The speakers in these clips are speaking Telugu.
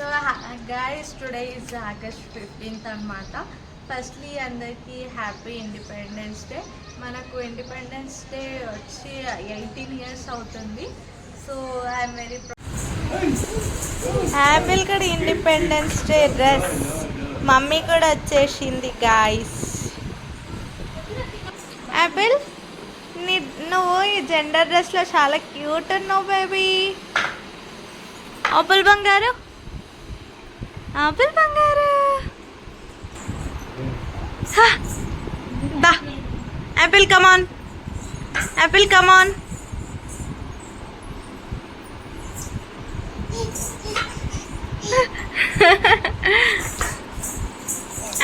So guys today is August 15th అనమాట. ఫస్ట్లీ అందరికీ హ్యాపీ ఇండిపెండెన్స్ డే. మనకు ఇండిపెండెన్స్ డే వచ్చి 18 years అవుతుంది. సో ఐఎమ్ వెరీ యాపిల్ కూడా ఇండిపెండెన్స్ డే డ్రెస్ మమ్మీ కూడా వచ్చేసింది గాయస్. యాపిల్ నువ్వు ఈ జెండర్ డ్రెస్లో చాలా క్యూట్ ఉన్నావు బేబీ. ఆపిల్ బంగారు, ఆపిల్ బంగారు దా. Apple come on, apple come on.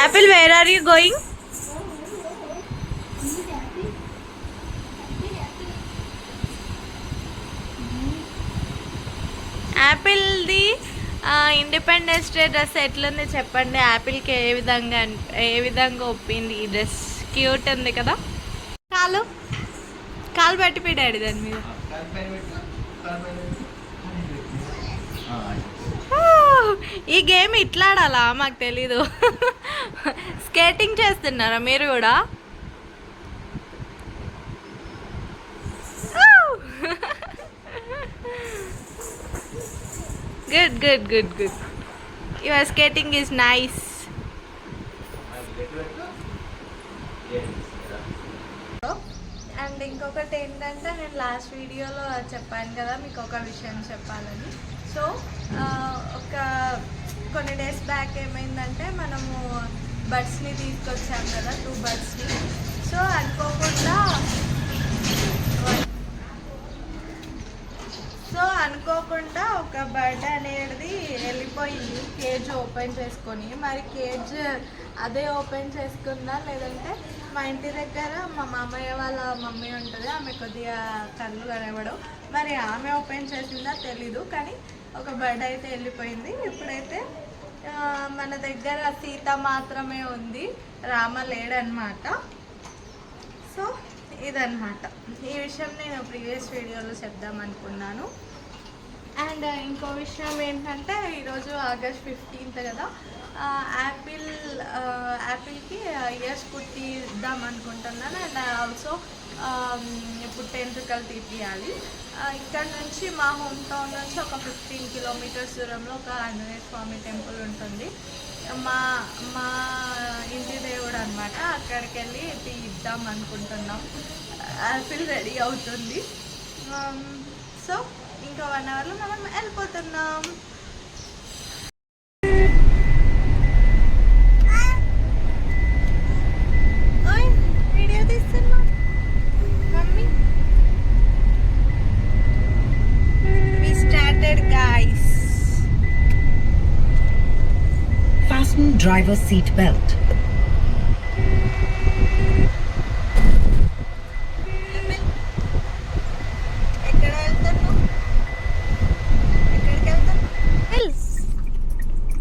Apple where are you going? యాపిల్ది ఇండిపెండెన్స్ డే డ్రెస్ ఎట్లుంది చెప్పండి. యాపిల్కి ఏ విధంగా ఒప్పింది ఈ డ్రెస్? క్యూట్ ఉంది కదా. కాలు కాలు పెట్టి డాడీ దాని మీద. ఈ గేమ్ ఇట్లా ఆడాలా మాకు తెలీదు. స్కేటింగ్ చేస్తున్నారా మీరు కూడా? Good. Your skating is nice. And ఇంకొకటి ఏంటంటే, నేను లాస్ట్ వీడియోలో చెప్పాను కదా మీకు ఒక విషయం చెప్పాలని. సో కొన్ని డేస్ బ్యాక్ ఏమైందంటే, మనము బర్డ్స్ని తీసుకొచ్చాం కదా, 2 బర్డ్స్ని. సో అనుకోకుండా ఒక బర్డ్ అనేది వెళ్ళిపోయింది కేజ్ ఓపెన్ చేసుకొని. మరి కేజ్ అదే ఓపెన్ చేసుకుందా లేదంటే మా ఇంటి దగ్గర మా మామయ్య వాళ్ళ మమ్మీ ఉంటుంది, ఆమె కొద్దిగా కళ్ళు కనబడవు, మరి ఆమె ఓపెన్ చేసిందా తెలీదు. కానీ ఒక బర్డ్ అయితే వెళ్ళిపోయింది. ఇప్పుడైతే మన దగ్గర సీత మాత్రమే ఉంది, రామ లేడనమాట. సో ఇదన్నమాట ఈ విషయం నేను ప్రీవియస్ వీడియోలో చెప్దాం అనుకున్నాను. అండ్ ఇంకో విషయం ఏంటంటే, ఈరోజు ఆగస్ట్ 15th కదా, యాపిల్కి ఇయర్స్ కుట్టిద్దాం అనుకుంటున్నాను. అండ్ ఆల్సో ఇప్పుడు 10th తీపియాలి. ఇక్కడ నుంచి మా హోమ్ టౌన్ నుంచి ఒక 15 kilometers దూరంలో ఒక ఆంజనేయ స్వామి టెంపుల్ ఉంటుంది, మా ఇంటి దేవుడు అనమాట. అక్కడికి వెళ్ళి తీద్దాం అనుకుంటున్నాం. యాపిల్ రెడీ అవుతుంది. సో ఇంకా 1 hourలో మనం వెళ్ళిపోతున్నాం. వీడియో తీస్తున్నా mummy. We started guys. Fasten driver's seat belt.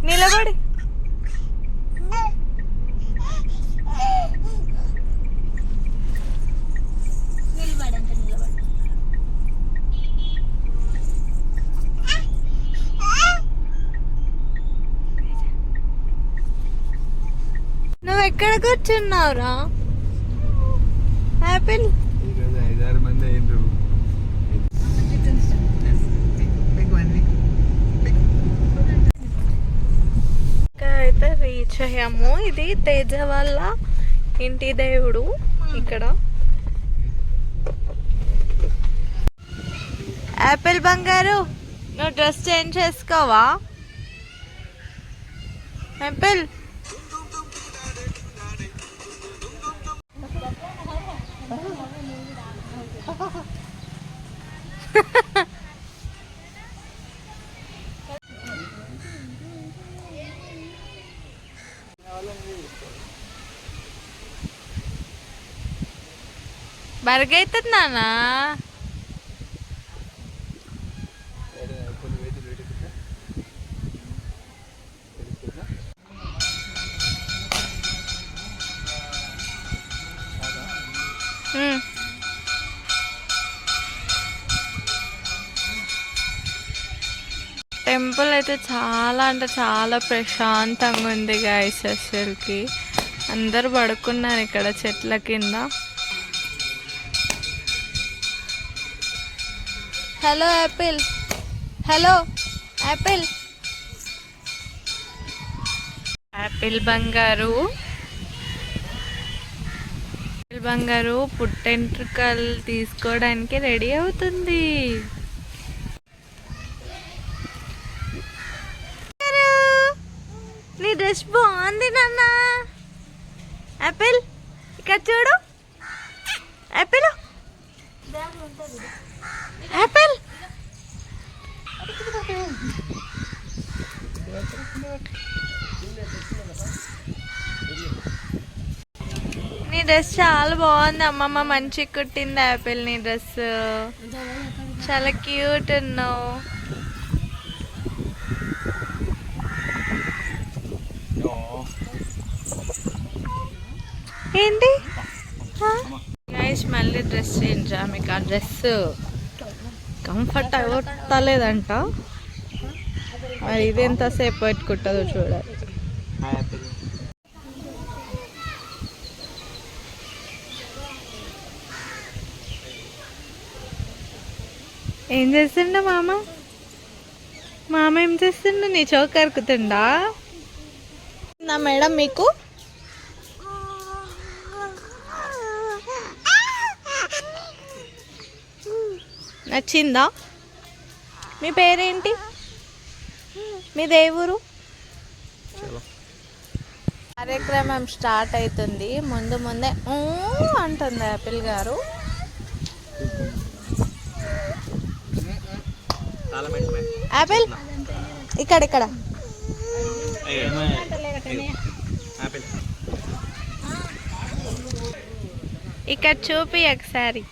నిలబడి నువ్వు ఎక్కడ కూర్చున్నావురా యాపిల్? అయితే రీచ్ అయ్యాము. ఇది తేజ వాళ్ళ ఇంటి దేవుడు ఇక్కడ. యాపిల్ బంగారు, నువ్వు డ్రెస్ చేంజ్ చేసుకోవా యాపిల్? బరగైతుంది నాన్న. టెంపుల్ అయితే చాలా అంటే చాలా ప్రశాంతంగా ఉంది గాయస్. అసలుకి అందరు పడుకున్నారు ఇక్కడ చెట్ల కింద. Hello Apple, hello Apple. Apple బంగారు, బంగారు పుట్టెంట్రుకలు తీసుకోవడానికి రెడీ అవుతుంది. నీ డ్రెస్ బాగుంది నాన్న. యాపిల్ ఇక్కడ చూడు. Apple, Apple. నీ డ్రెస్ చాలా బాగుంది. అమ్మమ్మ మంచిగా కుట్టింది యాపిల్. నీ డ్రెస్ చాలా క్యూట్ ఉన్నావు. ఏంటి గైస్, మళ్ళీ డ్రెస్ చేంజ్. మీకు ఆ డ్రెస్ కంఫర్ట్ అవ్వలేదంట. మరి ఇది ఎంతసేపు పెట్టుకుంటుందో చూడాలి. ఏం చేస్తుండ మామ? మామ ఏం చేస్తుండ? నీ చౌక కరుకుతుండా? నా మేడం మీకు నచ్చిందా? మీ పేరేంటి? మీ దేవురు? కార్యక్రమం స్టార్ట్ అవుతుంది. ముందు ముందే అంటుంది యాపిల్ గారు. యాపిల్ ఇక్కడ ఇక్కడ చూపి ఒకసారి.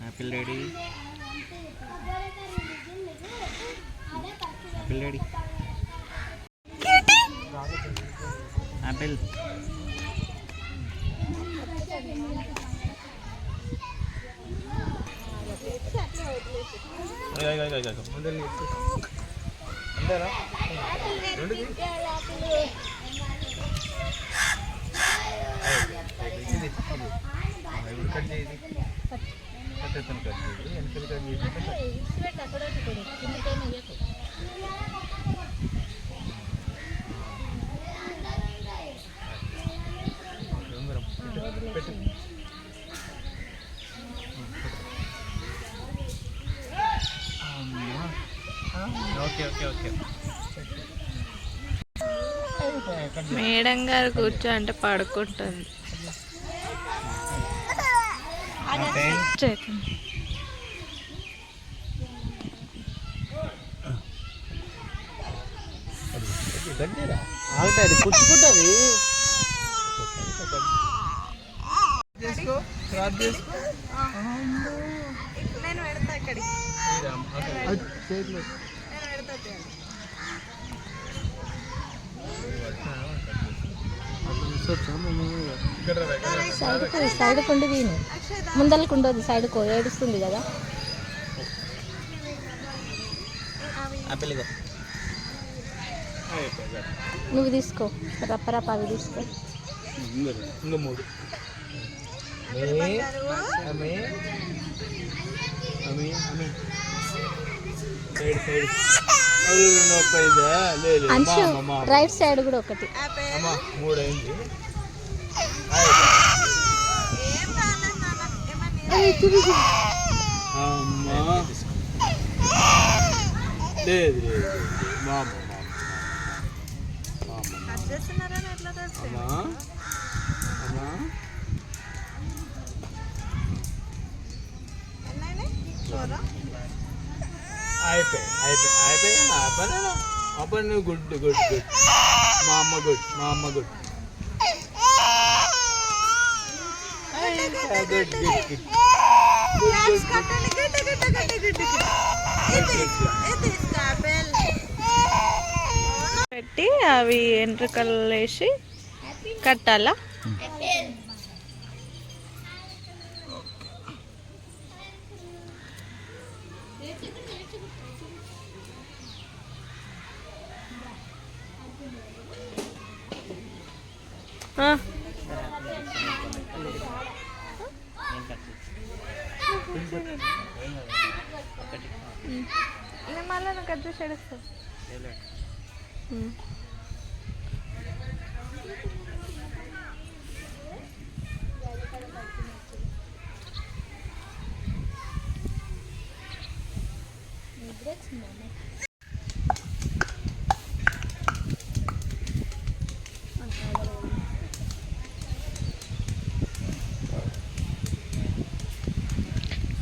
Apple ready. Apple ready. Apple. Okay. Madam గారు కూర్చో అంటే పడుకుంటుంది. కూర్చుకుంటుంది. నేను పెడతా ఇక్కడికి. సైడ్కు ఉండి తిను, ముందరకు ఉండదు. సైడ్కు ఏడుస్తుంది కదా. నువ్వు తీసుకో, రప్పరప్ప అవి తీసుకో. అంచు రైట్ సైడ్ కూడా ఒకటి. అయిపోయి గుడ్. మా అమ్మ గుడ్. పెట్టి అవి ఎంట్రుకలు వేసి కట్టాలా? మళ్ళీ నువ్వు కట్ చేసి ఎడుస్తావు.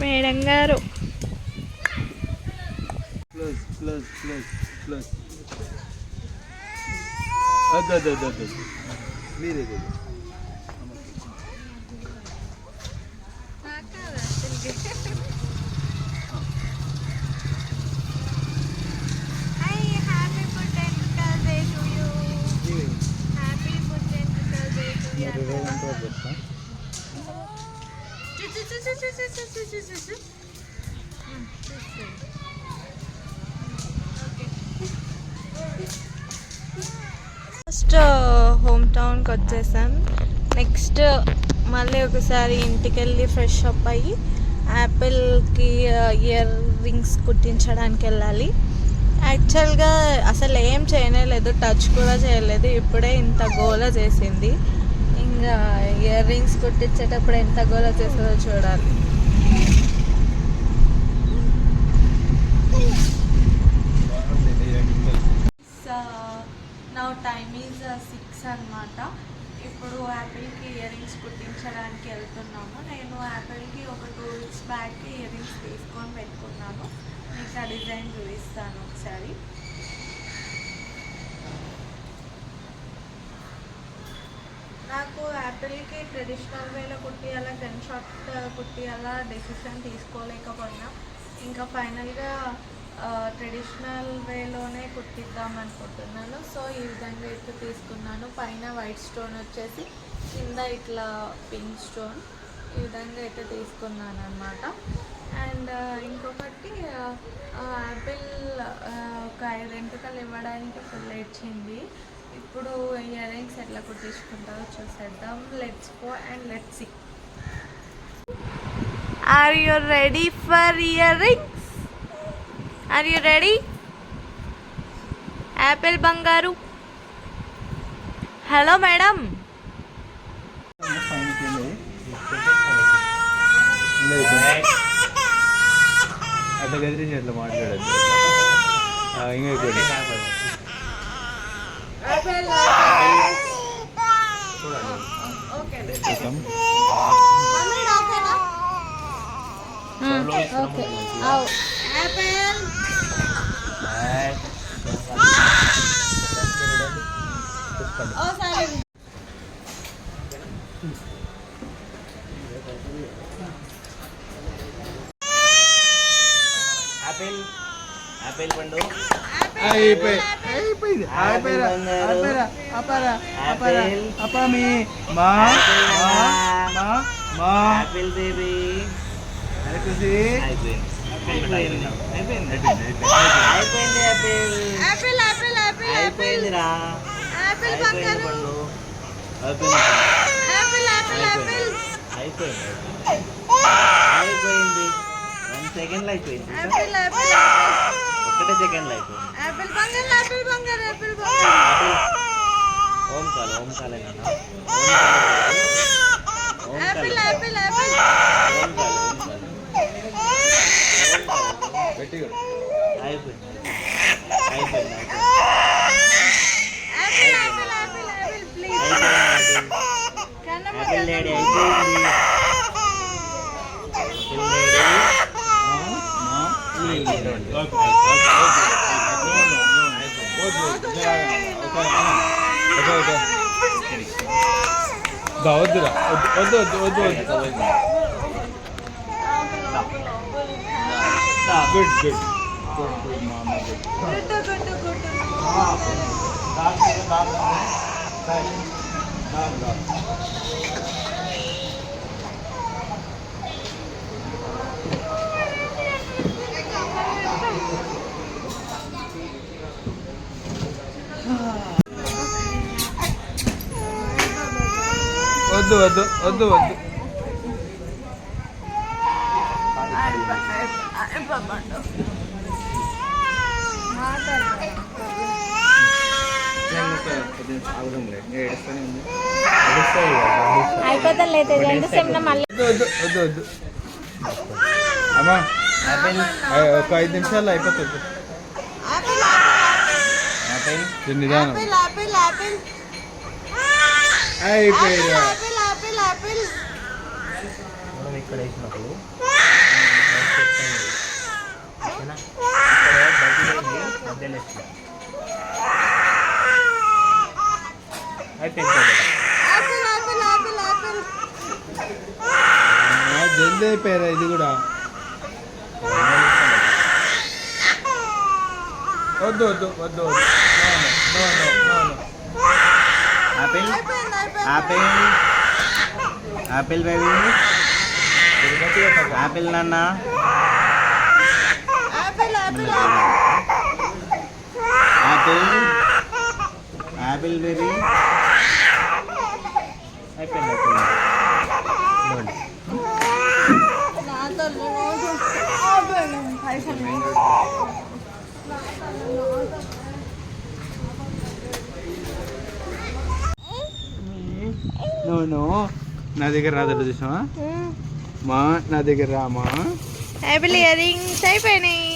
మేడం గారు క్లోజ్ క్లోజ్ క్లోజ్ క్లోజ్. అద్దు మీరే ఫస్ట్ హోమ్ టౌన్కి వచ్చేసాం. నెక్స్ట్ మళ్ళీ ఒకసారి ఇంటికి వెళ్ళి ఫ్రెష్ అప్ అయ్యి యాపిల్కి ఇయర్ రింగ్స్ కుట్టించడానికి వెళ్ళాలి. యాక్చువల్గా అసలు ఏం చేయలేదు, టచ్ కూడా చేయలేదు. ఇప్పుడే ఇంత గోల చేసింది. ఇంకా ఇయర్ రింగ్స్ కుట్టించేటప్పుడు ఎంత గోల చేస్తుందో చూడాలి. నా టైమ్ ఈజ్ 6 అన్నమాట. ఇప్పుడు యాపిల్కి ఇయర్ రింగ్స్ కుట్టించడానికి వెళ్తున్నాము. నేను యాపిల్కి ఒక 2 weeks బ్యాక్ ఇయర్ రింగ్స్ తీసుకొని పెట్టుకున్నాను. మీకు ఆ డిజైన్ చూపిస్తాను ఒకసారి. నాకు యాపిల్కి ట్రెడిషనల్ వేలో కుట్టియాలా, గన్ షాట్ కుట్టియాలా డెసిషన్ తీసుకోలేకపోయినా ఇంకా ఫైనల్గా ట్రెడిషనల్ వేలోనే కుట్టిద్దాం అనుకుంటున్నాను. సో ఈ విధంగా అయితే తీసుకున్నాను. పైన వైట్ స్టోన్ వచ్చేసి కింద ఇట్లా పింక్ స్టోన్, ఈ విధంగా అయితే తీసుకున్నాను అనమాట. అండ్ ఇంకొకటి యాపిల్ ఒక 5 ఎంటుకలు ఇవ్వడానికి ఫుల్ ఇచ్చింది. ఇప్పుడు ఇయర్ రింగ్స్ ఎట్లా కుట్టించుకుంటారో చూసేద్దాం. Let's go and let's see. Are you ready for ear rings? Are you ready? Apple బంగారు, హలో మేడం. అట్లా గదిరించి అట్లా మాట్లాడదు. ఇంకొకటి ఆపిల్ పండు ఆపిల్ బేబీ అయిపోయిందిరా. అయిపోయింది పండు, అయిపోయింది. 1 సెకండ్లో అయిపోయింది. ఒకటే సెకండ్లో అయిపోయింది. ఓం కాలే అయిపోయింది. యాపిల్ లేడీ అయిపోయింది. వద్దురా, వద్దు వద్దు వద్దు వద్దు. గుడ్ గుడ్ వద్దు వద్దు వద్దు వద్దు అయిపోతుంది లేదు 2 సెమ్లో మళ్ళీ వద్దు వద్దు వద్దు అమ్మా ఒక 5 నిమిషాల్లో అయిపోతుంది నిదానం అయిపోయింది మనం ఇక్కడ వేసినప్పుడు జల్దీ అయిపోయారా ఇది కూడా వద్దు వద్దు వద్దు వద్దు apple apple apple baby apple నాన్న ఆపిల్ ఆపిల్ బేబీ అయిపోయింది నో నా దగ్గర రాదట చూసావా మా నా దగ్గర రామా యాపిల్ ఇయర్ రింగ్స్ అయిపోయినాయి.